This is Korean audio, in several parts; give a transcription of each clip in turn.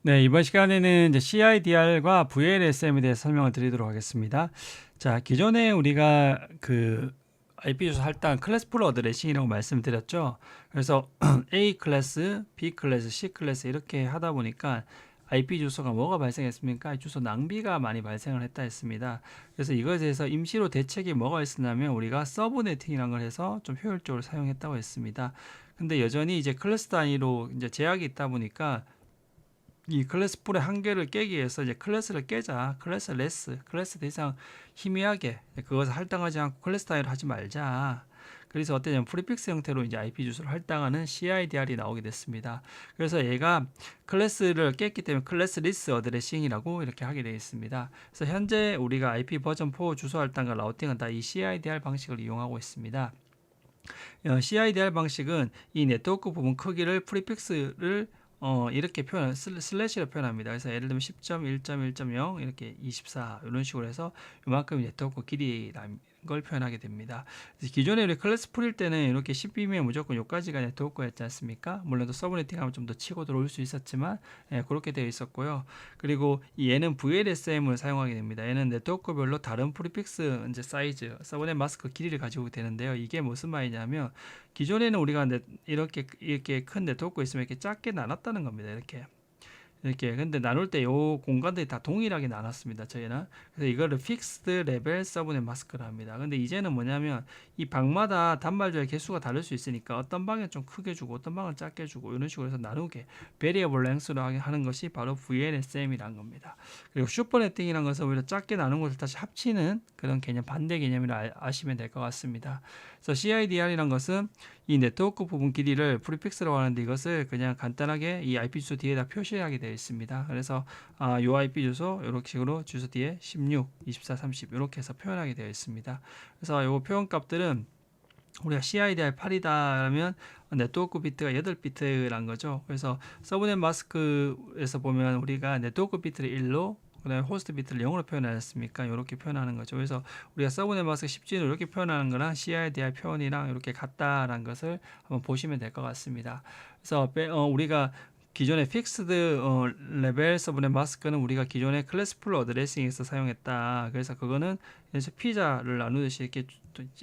네, 이번 시간에는 이제 CIDR과 VLSM에 대해서 설명을 드리도록 하겠습니다. 자, 기존에 우리가 그 IP 주소 할당 클래스풀 어드레싱이라고 말씀드렸죠. 그래서 A 클래스, B 클래스, C 클래스 이렇게 하다 보니까 IP 주소가 뭐가 발생했습니까? 주소 낭비가 많이 발생을 했다 했습니다. 그래서 이것에 대해서 임시로 대책이 뭐가 있었냐면 우리가 서브네팅이라는 걸 해서 좀 효율적으로 사용했다고 했습니다. 근데 여전히 이제 클래스 단위로 이제 제약이 있다 보니까 이 클래스 풀의 한계를 깨기 위해서 이제 클래스를 깨자. 클래스 레스, 클래스 더 이상 희미하게 그것을 할당하지 않고 클래스 단위로 하지 말자. 그래서 어때냐면 프리픽스 형태로 이제 IP 주소를 할당하는 CIDR이 나오게 됐습니다. 그래서 얘가 클래스를 깼기 때문에 클래스 리스 어드레싱이라고 이렇게 하게 되어 있습니다. 그래서 현재 우리가 IP 버전 4 주소 할당과 라우팅은 다 이 CIDR 방식을 이용하고 있습니다. CIDR 방식은 이 네트워크 부분 크기를 프리픽스를 이렇게 슬래시로 표현합니다. 그래서 예를 들면 10.1.1.0 이렇게 24 이런 식으로 해서 이만큼 네트워크 길이라는 걸 표현하게 됩니다. 그래서 기존에 우리 클래스 풀일 때는 이렇게 10이면 무조건 여기까지가 네트워크였지 않습니까? 물론 또 서브네팅하면 좀 더 치고 들어올 수 있었지만 그렇게 되어 있었고요. 그리고 얘는 VLSM을 사용하게 됩니다. 얘는 네트워크별로 다른 프리픽스 이제 사이즈, 서브넷 마스크 길이를 가지고 되는데요. 이게 무슨 말이냐면 기존에는 우리가 이렇게 큰 네트워크 있으면 이렇게 작게 나눴다는 겁니다. 이렇게 근데 나눌 때 요 공간들이 다 동일하게 나눴습니다. 저희는 그래서 이거를 픽스드 레벨 서브넷 마스크를 합니다. 근데 이제는 뭐냐면 이 방마다 단말조의 개수가 다를 수 있으니까 어떤 방에 좀 크게 주고 어떤 방은 작게 주고 이런 식으로 해서 나누게 베리어블 랭스로 하는 것이 바로 VLSM이란 겁니다. 그리고 슈퍼네팅이라는 것은 오히려 작게 나눈 것을 다시 합치는 그런 개념, 반대 개념이라 아시면 될 것 같습니다. 그래서 CIDR이란 것은 이 네트워크 부분 길이를 프리픽스라고 하는데 이것을 그냥 간단하게 이 IP 주소 뒤에다 표시하게 되어 있습니다. 그래서 요 IP 주소 이렇게 식으로 주소 뒤에 16, 24, 30 이렇게 해서 표현하게 되어 있습니다. 그래서 요 표현 값들은 우리가 CIDR 8이다라면 네트워크 비트가 8비트란 거죠. 그래서 서브넷 마스크에서 보면 우리가 네트워크 비트를 1로 그다음에 호스트 비트를 0으로 표현하였습니까? 이렇게 표현하는 거죠. 그래서 우리가 서브넷 마스크 10G를 이렇게 표현하는 거랑 CIDR 표현이랑 이렇게 같다라는 것을 한번 보시면 될 것 같습니다. 그래서 우리가 기존의 픽스드 레벨 서브넷 마스크는 우리가 기존의 클래스풀 어드레싱에서 사용했다. 그래서 그거는 그래서 피자를 나누듯이 이렇게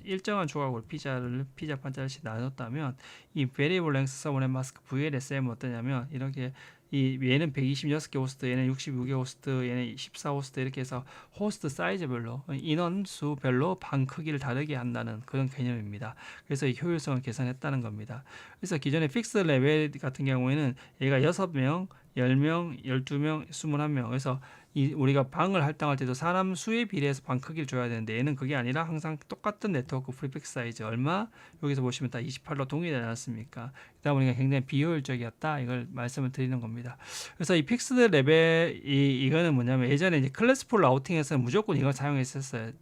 일정한 조각으로 피자 판자씩 나눴다면 이 베리어블 랭스 서브넷 마스크 VLSM은 어떠냐면 이렇게 얘는 126개 호스트, 얘는 66개 호스트, 얘는 14 호스트 이렇게 해서 호스트 사이즈별로 인원수별로 방 크기를 다르게 한다는 그런 개념입니다. 그래서 이 효율성을 계산했다는 겁니다. 그래서 기존의 픽스 레벨 같은 경우에는 얘가 6명, 10명, 12명, 21명. 그래서 우리가 방을 할당할 때도 사람 수에 비례해서 방 크기를 줘야 되는데 얘는 그게 아니라 항상 똑같은 네트워크 프리픽스 사이즈 얼마 여기서 보시면 다 28로 동일하지 않았습니까? 그러다 보니까 굉장히 비효율적이었다 이걸 말씀을 드리는 겁니다. 그래서 이 픽스드 레벨 이거는 뭐냐면 예전에 이제 클래스풀 라우팅에서는 무조건 이걸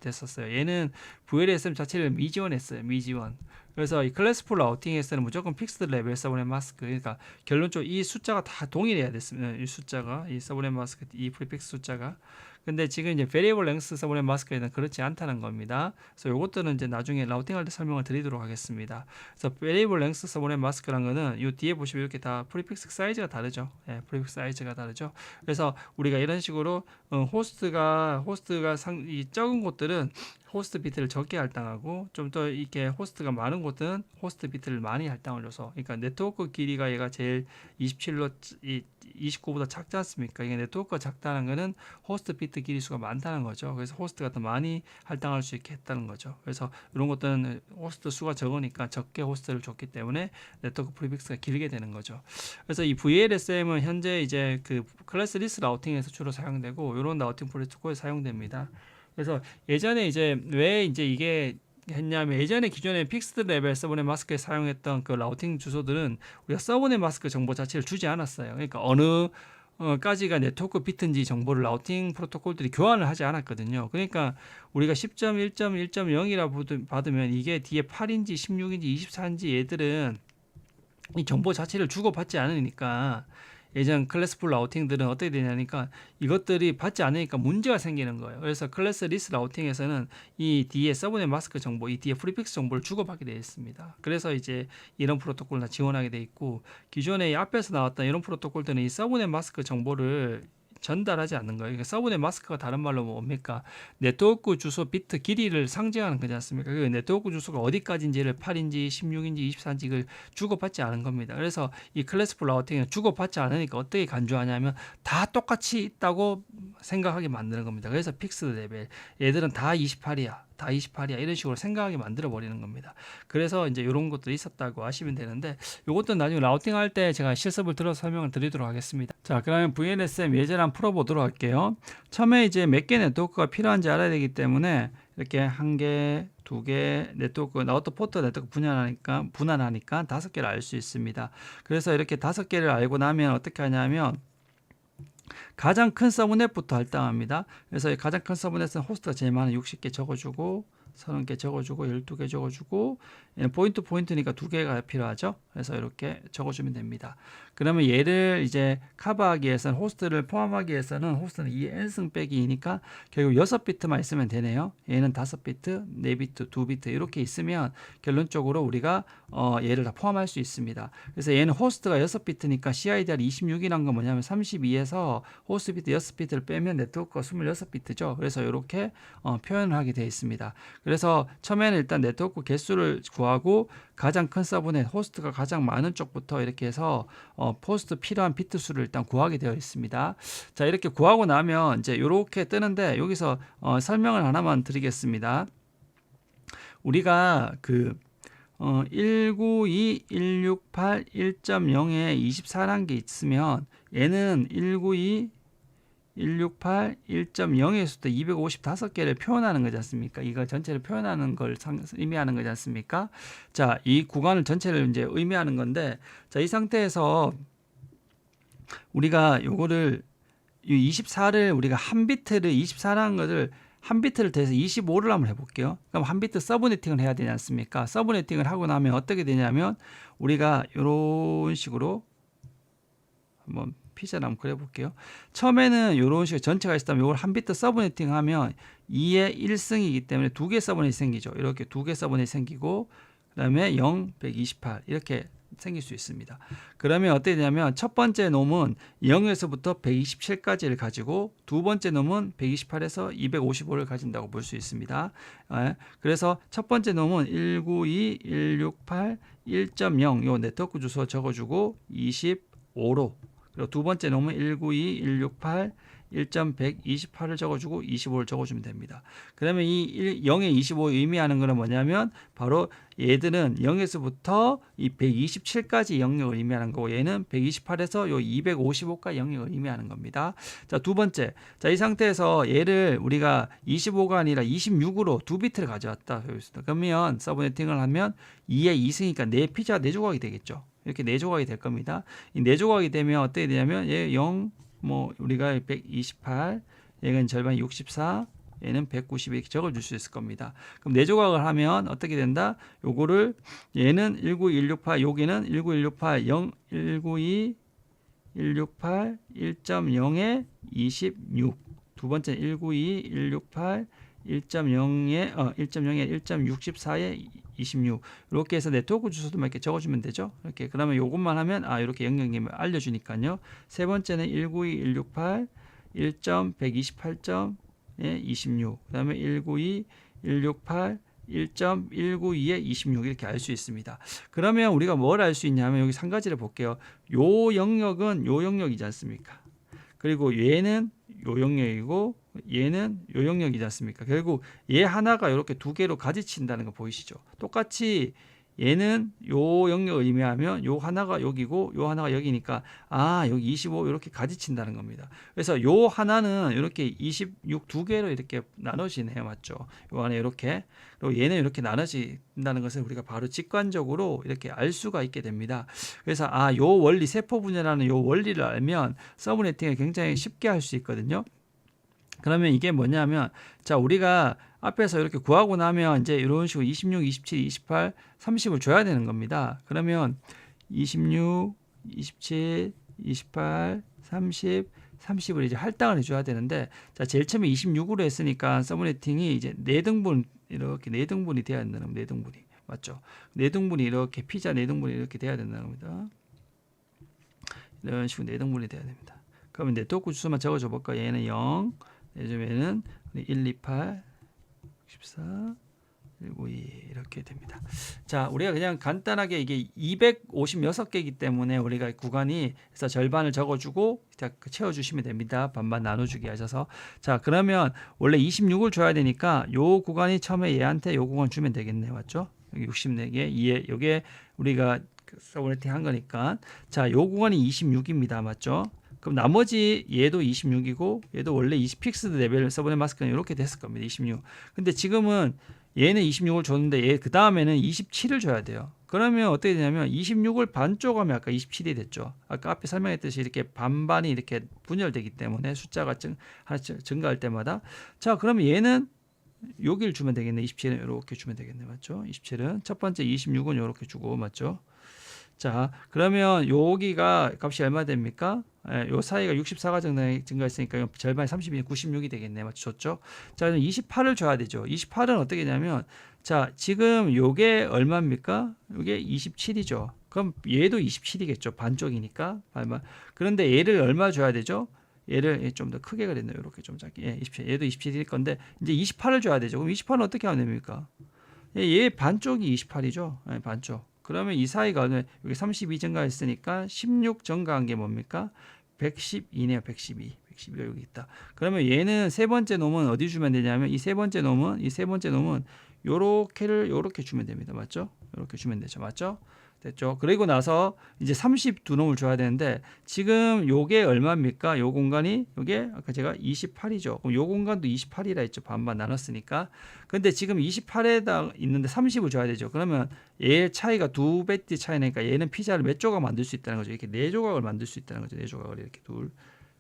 됐었어요. 얘는 VLSM 자체를 미지원했어요. 미지원. 그래서 이 클래스풀 라우팅에서는 무조건 픽스드 레벨 서브넷 마스크 그러니까 결론적으로 이 숫자가 다 동일해야 됐습니다. 이 숫자가 이 서브넷 마스크 이 프리픽스 숫자가 근데 지금 이제 variable length 서브넷 마스크에는 그렇지 않다는 겁니다. 그래서 이것들은 이제 나중에 라우팅할 때 설명을 드리도록 하겠습니다. 그래서 variable length 서브넷 마스크란 거는 이 뒤에 보시면 이렇게 다 프리픽스 사이즈가 다르죠. 프리픽스 사이즈가 다르죠. 그래서 우리가 이런 식으로 호스트가 이 적은 곳들은 호스트 비트를 적게 할당하고 좀 더 이렇게 호스트가 많은 곳은 호스트 비트를 많이 할당을 줘서 그러니까 네트워크 길이가 얘가 제일 27로 29보다 작지 않습니까? 이게 네트워크가 작다는 거는 호스트 비트 길이 수가 많다는 거죠. 그래서 호스트가 더 많이 할당할 수 있게 했다는 거죠. 그래서 이런 것들은 호스트 수가 적으니까 적게 호스트를 줬기 때문에 네트워크 프리픽스가 길게 되는 거죠. 그래서 이 VLSM은 현재 이제 그 클래스 리스 라우팅에서 주로 사용되고 이런 라우팅 프로토콜에 사용됩니다. 그래서 예전에 이제 왜 이제 이게 했냐면 예전에 기존에 픽스드 레벨 서브넷 마스크에 사용했던 그 라우팅 주소들은 우리가 서브넷 마스크 정보 자체를 주지 않았어요. 그러니까 어느 까지가 네트워크 비트인지 정보를 라우팅 프로토콜들이 교환을 하지 않았거든요. 그러니까 우리가 10.1.1.0이라 받으면 이게 뒤에 8인지 16인지 24인지 얘들은 이 정보 자체를 주고받지 않으니까 예전 클래스풀 라우팅들은 어떻게 되냐니까 이것들이 받지 않으니까 문제가 생기는 거예요. 그래서 클래스 리스 라우팅에서는 이 뒤에 서브넷 마스크 정보, 이 뒤에 프리픽스 정보를 주고받게 되어 있습니다. 그래서 이제 이런 프로토콜을 다 지원하게 돼 있고, 기존에 이 앞에서 나왔던 이런 프로토콜들은 이 서브넷 마스크 정보를 전달하지 않는 거예요. 그러니까 서브넷 마스크가 다른 말로 뭡니까? 네트워크 주소 비트 길이를 상징하는 거지 않습니까? 그 네트워크 주소가 어디까지인지를 8인지 16인지 24인지 를 주고받지 않은 겁니다. 그래서 이 클래스풀 라우팅은 주고받지 않으니까 어떻게 간주하냐면 다 똑같이 있다고 생각하게 만드는 겁니다. 그래서 픽스드 레벨, 얘들은 다 28이야. 다 28이야 이런 식으로 생각하게 만들어 버리는 겁니다. 그래서 이제 이런 것도 있었다고 아시면 되는데, 이것도 나중에 라우팅 할 때 제가 실습을 들어서 설명을 드리도록 하겠습니다. 자, 그러면 VNSM 예제를 한번 풀어보도록 할게요. 처음에 이제 몇 개 네트워크가 필요한지 알아야 되기 때문에 이렇게 한 개, 두 개 네트워크, 아우터 포트 네트워크 분할하니까 5개를 알 수 있습니다. 그래서 이렇게 5개를 알고 나면 어떻게 하냐면 가장 큰 서브넷부터 할당합니다. 그래서 가장 큰 서브넷은 호스트가 제일 많은 60개 적어주고, 30개 적어주고, 12개 적어주고, 포인트니까 2개가 필요하죠. 그래서 이렇게 적어주면 됩니다. 그러면 얘를 이제 커버하기 위해서는, 호스트를 포함하기 위해서는, 호스트는 2 n승 빼기 2니까 결국 6비트만 있으면 되네요. 얘는 5비트, 4비트, 2비트 이렇게 있으면 결론적으로 우리가 얘를 다 포함할 수 있습니다. 그래서 얘는 호스트가 6비트니까 CIDR 26이란 건 뭐냐면 32에서 호스트 비트 6비트를 빼면 네트워크가 26비트죠. 그래서 이렇게 표현을 하게 되어 있습니다. 그래서 처음에는 일단 네트워크 개수를 구하고 가장 큰 서브넷, 호스트가 가장 많은 쪽부터 이렇게 해서 호스트 필요한 비트 수를 일단 구하게 되어 있습니다. 자, 이렇게 구하고 나면 이제 이렇게 뜨는데, 여기서 설명을 하나만 드리겠습니다. 우리가 192, 168, 1.0에 24라는 게 있으면 얘는 192, 168, 1.0에서 때 255개를 표현하는 거지 않습니까? 이거 전체를 표현하는 걸 의미하는 거지 않습니까? 자, 이 구간을 전체를 이제 의미하는 건데, 자, 이 상태에서 우리가 요거를 이 24를 우리가 한 비트를 24라는 것을 한 비트를 더해서 25를 한번 해볼게요. 그럼 한 비트 서브네팅을 해야 되지 않습니까? 서브네팅을 하고 나면 어떻게 되냐면 우리가 이런 식으로 한번 피자를 한번 그려볼게요. 처음에는 이런 식으로 전체가 있다면 이걸 한 비트 서브네팅 하면 2의 1승이기 때문에 2개 서브넷이 생기죠. 이렇게 2개 서브넷이 생기고, 그 다음에 0, 128 이렇게 생길 수 있습니다. 그러면 어떻게 되냐면 첫 번째 놈은 0에서부터 127까지를 가지고, 두 번째 놈은 128에서 255를 가진다고 볼 수 있습니다. 그래서 첫 번째 놈은 192, 168, 1.0 요 네트워크 주소 적어주고 25로, 그리고 두 번째 놈은 192, 168, 1.128을 적어주고 25를 적어주면 됩니다. 그러면 이 0의 25 의미하는 것은 뭐냐면 바로 얘들은 0에서부터 이 127까지 영역을 의미하는 거고, 얘는 128에서 요 255까지 영역을 의미하는 겁니다. 자, 두 번째. 자, 이 상태에서 얘를 우리가 25가 아니라 26으로 2비트를 가져왔다. 그러면 서브네팅을 하면 2의 2승이니까 4피자 4조각이 되겠죠. 이렇게 4조각이 될 겁니다. 이 4조각이 되면 어떻게 되냐면 얘 0, 우리가 128, 얘는 절반 64, 얘는 190 이렇게 적어줄 수 있을 겁니다. 그럼 4조각을 하면 어떻게 된다? 요거를 얘는 192, 168, 여기는 192, 168, 0, 192, 168, 1.0에 26. 두 번째 192, 168, 1.0에 1.64에 26. 이렇게 해서 네트워크 주소도 이렇게 적어주면 되죠. 이렇게 그러면 요것만 하면 이렇게 영역님을 알려주니까요. 세 번째는 192, 168, 1.128.에 26. 그다음에 192, 168, 1.192에 26 이렇게 알 수 있습니다. 그러면 우리가 뭘 알 수 있냐면 여기 한 가지를 볼게요. 요 영역은 요 영역이지 않습니까? 그리고 얘는 요 영역이고 얘는 요 영역이지 않습니까? 결국 얘 하나가 이렇게 2개로 가지친다는 거 보이시죠? 똑같이 얘는 요 영역을 의미하면 요 하나가 여기고 요 하나가 여기니까 여기 25 이렇게 가지친다는 겁니다. 그래서 요 하나는 이렇게 26 2개로 이렇게 나눠지네요. 맞죠? 요 안에 이렇게, 그리고 얘는 이렇게 나눠진다는 것을 우리가 바로 직관적으로 이렇게 알 수가 있게 됩니다. 그래서 요 원리, 세포 분열하는 요 원리를 알면 서브네팅을 굉장히 쉽게 할 수 있거든요. 그러면 이게 뭐냐면, 자, 우리가 앞에서 이렇게 구하고 나면 이제 이런 식으로 26, 27, 28, 30을 줘야 되는 겁니다. 그러면 26, 27, 28, 30, 30을 이제 할당을 해줘야 되는데, 자, 제일 처음에 26으로 했으니까 서브네팅이 이제 4등분, 이렇게 4등분이 돼야 된다는 겁니다. 4등분이. 맞죠? 4등분이 이렇게, 피자 4등분이 이렇게 돼야 된다는 겁니다. 이런 식으로 4등분이 돼야 됩니다. 그러면 네트워크 주소만 적어줘 볼까? 얘는 0, 얘는 1, 2, 8, 14, 192 이렇게 됩니다. 자, 우리가 그냥 간단하게 이게 256개이기 때문에 우리가 구간이 그래서 절반을 적어주고 채워주시면 됩니다. 반반 나눠주기 하셔서. 자, 그러면 원래 26을 줘야 되니까 요 구간이 처음에 얘한테 요 구간 주면 되겠네, 맞죠? 여기 64개, 이에 요게 우리가 서브네팅 한 거니까. 자, 요 구간이 26입니다, 맞죠? 그럼 나머지 얘도 26이고 얘도 원래 20 픽스드 레벨 서브넷 마스크는 이렇게 됐을 겁니다. 26. 근데 지금은 얘는 26을 줬는데 얘 그 다음에는 27을 줘야 돼요. 그러면 어떻게 되냐면 26을 반 쪼가면 아까 27이 됐죠. 아까 앞에 설명했듯이 이렇게 반반이 이렇게 분열되기 때문에 숫자가 하나씩 증가할 때마다. 자, 그러면 얘는 여기를 주면 되겠네. 27은 이렇게 주면 되겠네. 맞죠? 27은 첫 번째 26은 이렇게 주고, 맞죠? 자, 그러면 여기가 값이 얼마 됩니까? 예, 요 사이가 64가 증가했으니까 절반이 32, 96이 되겠네. 맞췄죠? 자, 그럼 28을 줘야 되죠. 28은 어떻게 되냐면, 자, 지금 요게 얼마입니까? 요게 27이죠. 그럼 얘도 27이겠죠. 반쪽이니까. 그런데 얘를 얼마 줘야 되죠? 얘를 좀 더 크게 그랬네요. 이렇게 좀 작게. 예, 27. 얘도 27일 건데, 이제 28을 줘야 되죠. 그럼 28은 어떻게 하면 됩니까? 얘 반쪽이 28이죠. 예, 반쪽. 그러면 이 사이가 여기 32 증가했으니까 16 증가한 게 뭡니까? 112네요. 112. 112가 여기 있다. 그러면 얘는 세 번째 놈은 어디 주면 되냐면 이 세 번째 놈은 요렇게를 요렇게 주면 됩니다. 맞죠? 요렇게 주면 되죠. 맞죠? 됐죠? 그리고 나서 이제 32놈을 줘야 되는데 지금 요게 얼마입니까? 요 공간이 요게 아까 제가 28이죠. 그럼 요 공간도 28이라 했죠. 반반 나눴으니까. 근데 지금 28에다 있는데 30을 줘야 되죠. 그러면 얘 차이가 2배티 차이 나니까 얘는 피자를 몇 조각 만들 수 있다는 거죠. 이렇게 4조각을 만들 수 있다는 거죠. 4조각을 이렇게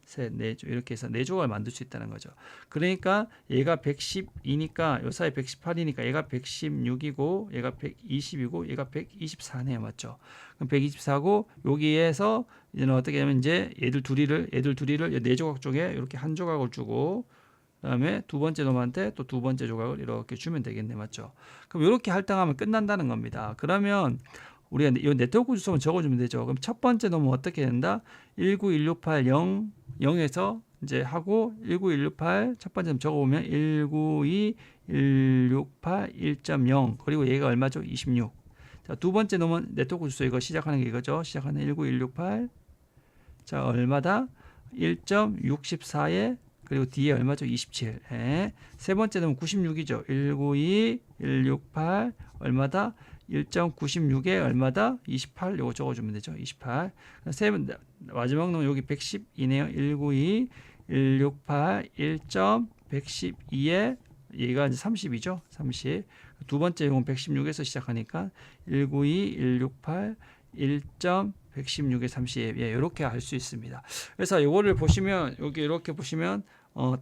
셋, 넷, 이렇게 해서 4조각을 만들 수 있다는 거죠. 그러니까 얘가 112니까 요 사이 118이니까 얘가 116이고 얘가 120이고 얘가 124네요. 맞죠? 그럼 124고 여기에서 이제는 어떻게 하면 이제 얘들 둘이를 4조각 쪽에 이렇게 한 조각을 주고 그다음에 두 번째 놈한테 또 두 번째 조각을 이렇게 주면 되겠네. 맞죠? 그럼 이렇게 할당하면 끝난다는 겁니다. 그러면 우리가 이 네트워크 주소만 적어주면 되죠. 그럼 첫 번째 놈은 어떻게 된다? 19168 0에서 이제 하고 19168 첫 번째 놈 적어보면 192.168 1.0 그리고 얘가 얼마죠? 26. 자, 두 번째 놈은 네트워크 주소 이거 시작하는 게 이거죠. 시작하는 19168 자, 얼마다? 1.64에 그리고 뒤에 얼마죠? 27. 예. 세 번째 놈은 96이죠. 192.168 얼마다? 1.96에 얼마다? 28 요거 적어주면 되죠. 28. 마지막 놈 여기 112네요. 192, 168, 1.112에 얘가 이제 30이죠. 30. 두 번째 용은 116에서 시작하니까 192, 168, 1.116에 30. 예, 이렇게 할 수 있습니다. 그래서 요거를 보시면 여기 이렇게 보시면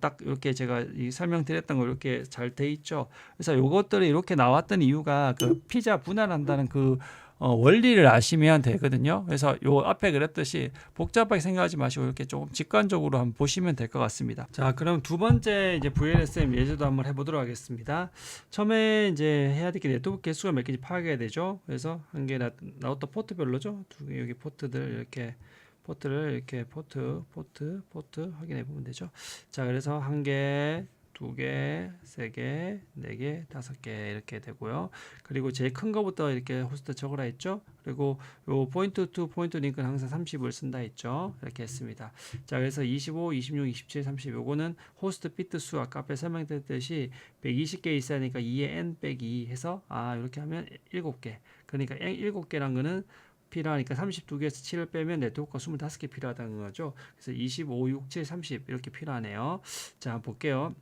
딱 이렇게 제가 설명드렸던 거 이렇게 잘 돼 있죠. 그래서 요것들이 이렇게 나왔던 이유가 그 피자 분할한다는 그 원리를 아시면 되거든요. 그래서 요 앞에 그랬듯이 복잡하게 생각하지 마시고 이렇게 조금 직관적으로 한번 보시면 될 것 같습니다. 자, 그럼 두 번째 이제 VLSM 예제도 한번 해보도록 하겠습니다. 처음에 이제 해야 될 게 네트워크 개수가 몇 개인지 파악해야 되죠. 그래서 한 개 나왔던 포트별로죠. 두 개 여기 포트들 이렇게 포트를 이렇게 포트 확인해 보면 되죠. 자, 그래서 한 개, 두 개, 세 개, 네 개, 다섯 개 이렇게 되고요. 그리고 제일 큰 거부터 이렇게 호스트 적으라 했죠. 그리고 요 포인트 투 포인트 링크는 항상 30을 쓴다 했죠. 이렇게 했습니다. 자, 그래서 25, 26, 27, 30 요거는 호스트 비트 수 아까 앞에 설명드렸듯이 120개 있어야 하니까 2에 n 빼기 2 해서 이렇게 하면 7개. 그러니까 7개란 거는 필요하니까 32개에서 7을 빼면 네트워크가 25개 필요하다는 거죠. 그래서 25, 6, 7, 30 이렇게 필요하네요. 자, 볼게요.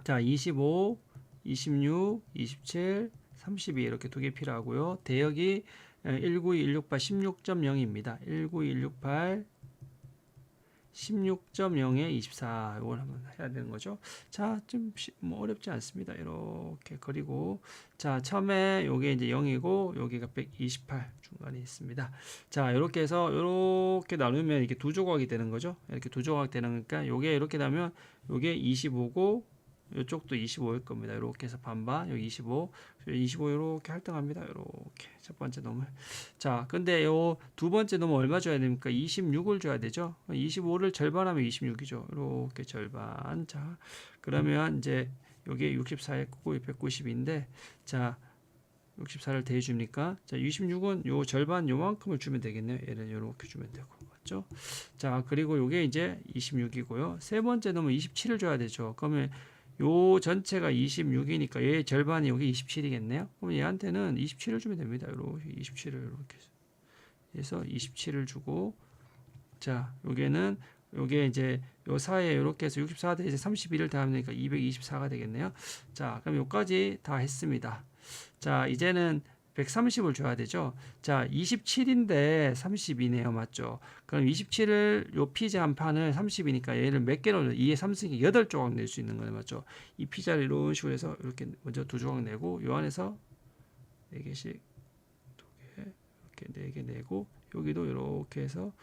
자, 25, 26, 27, 32 이렇게 두 개 필요하고요. 대역이 192.168 16.0입니다. 192.168 16.0에 24 이걸 한번 해야 되는 거죠. 자, 좀 뭐 어렵지 않습니다. 이렇게 그리고 자, 처음에 요게 이제 0이고 여기가 128 중간에 있습니다. 자, 이렇게 해서 이렇게 나누면 이게 두 조각이 되는 거죠. 이렇게 두 조각 되는 거니까 요게 이렇게 나면 요게 25고 이쪽도 25일 겁니다. 이렇게 해서 반반, 여기 25 이렇게 할당합니다. 이렇게 첫 번째 놈을. 자, 근데 요 두 번째 놈은 얼마 줘야 됩니까? 26을 줘야 되죠. 25를 절반하면 26이죠. 이렇게 절반. 자, 그러면 이제 여기 64에 190인데, 자, 64를 대줍니까? 자, 26은 요 절반 요만큼을 주면 되겠네요. 얘는 이렇게 주면 되고. 맞죠? 자, 그리고 요게 이제 26이고요. 세 번째 놈은 27을 줘야 되죠. 그러면 요 전체가 26이니까 얘 절반이 여기 27이겠네요. 그럼 얘한테는 27을 주면 됩니다. 이렇게 27을 이렇게 해서 27을 주고, 자, 요게 이제 요 사이에 이렇게 해서 64대 이제 31을 더하면 되니까 224가 되겠네요. 자, 그럼 요까지 다 했습니다. 자, 이제는 130을 줘야 되죠. 자, 27인데 32네요. 맞죠? 그럼 27을 요 피자 한 판을 30이니까 얘를 몇 개로 2에 3승이 8조각 낼 수 있는 거예요. 맞죠? 이 피자를 이런 식으로 해서 이렇게 먼저 두 조각 내고 요 안에서 4개씩 두 개 이렇게 4개 내고 여기도 이렇게 해서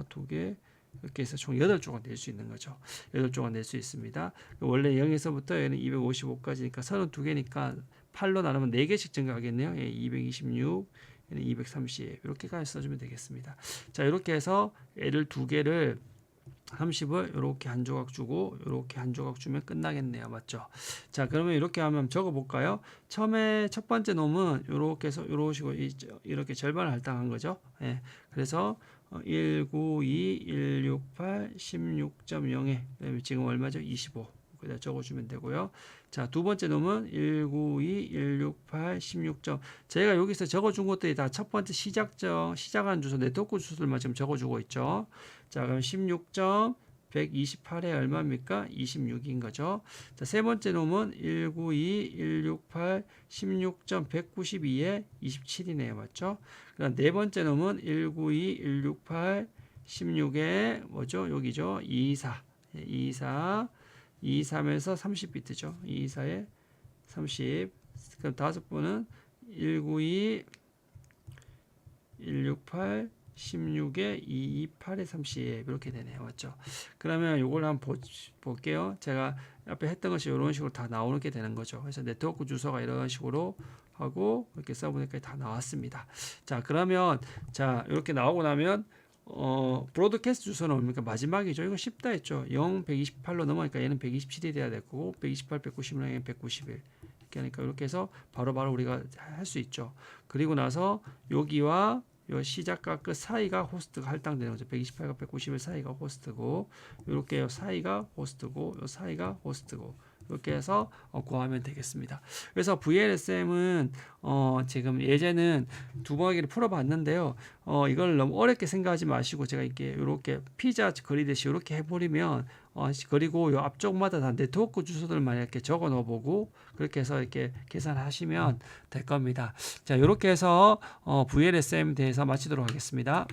두 개 이렇게 해서 총 8조각 낼 수 있는 거죠. 8조각 낼 수 있습니다. 원래 0에서부터 얘는 255까지니까 32개니까 8로 나누면 4개씩 증가하겠네요. 226, 230 이렇게까지 써주면 되겠습니다. 자, 이렇게 해서 얘를 두 개를 30을 이렇게 한 조각 주고 이렇게 한 조각 주면 끝나겠네요. 맞죠? 자, 그러면 이렇게 하면 적어볼까요? 처음에 첫 번째 놈은 이렇게 해서 이런 식으로 이렇게 절반을 할당한 거죠. 예, 그래서 192, 168, 16.0에 지금 얼마죠? 25. 여기다 적어주면 되고요. 자, 두 번째 놈은 192, 168, 16점. 제가 여기서 적어준 것들이 다 첫 번째 시작한 주소, 네트워크 주소들만 지금 적어주고 있죠. 자, 그럼 16점 128에 얼마입니까? 26인 거죠. 자, 세 번째 놈은 192, 168, 16점 192에 27이네요. 맞죠? 그다음 네 번째 놈은 192, 168, 16에 뭐죠? 여기죠. 24. 23에서 30비트죠. 24에 30. 그럼 다섯 번은 192, 168, 16에 228에 30 이렇게 되네요. 맞죠? 그러면 이걸 한번 볼게요. 제가 앞에 했던 것이 이런 식으로 다 나오게 되는 거죠. 그래서 네트워크 주소가 이런 식으로 하고 이렇게 써보니까 다 나왔습니다. 자, 그러면 자, 이렇게 나오고 나면 브로드캐스트 주소는 뭡니까? 마지막이죠. 이거 쉽다 했죠. 0, 128로 넘어가니까 얘는 127이 돼야 될 거고 128, 190은 얘는 191 이렇게 하니까 이렇게 해서 바로바로 우리가 할 수 있죠. 그리고 나서 여기와 요 시작과 끝 사이가 호스트가 할당되는 거죠. 128과 191 사이가 호스트고 이렇게 요 사이가 호스트고 요 사이가 호스트고 이렇게 해서 구하면 되겠습니다. 그래서 VLSM은 지금 예제는 두 번하기를 풀어봤는데요. 이걸 너무 어렵게 생각하지 마시고 제가 이렇게 피자 그리듯이 이렇게 해버리면 그리고 요 앞쪽마다 다 네트워크 주소들만 이렇게 적어 넣어보고 그렇게 해서 이렇게 계산하시면 될 겁니다. 자, 이렇게 해서 VLSM 대해서 마치도록 하겠습니다.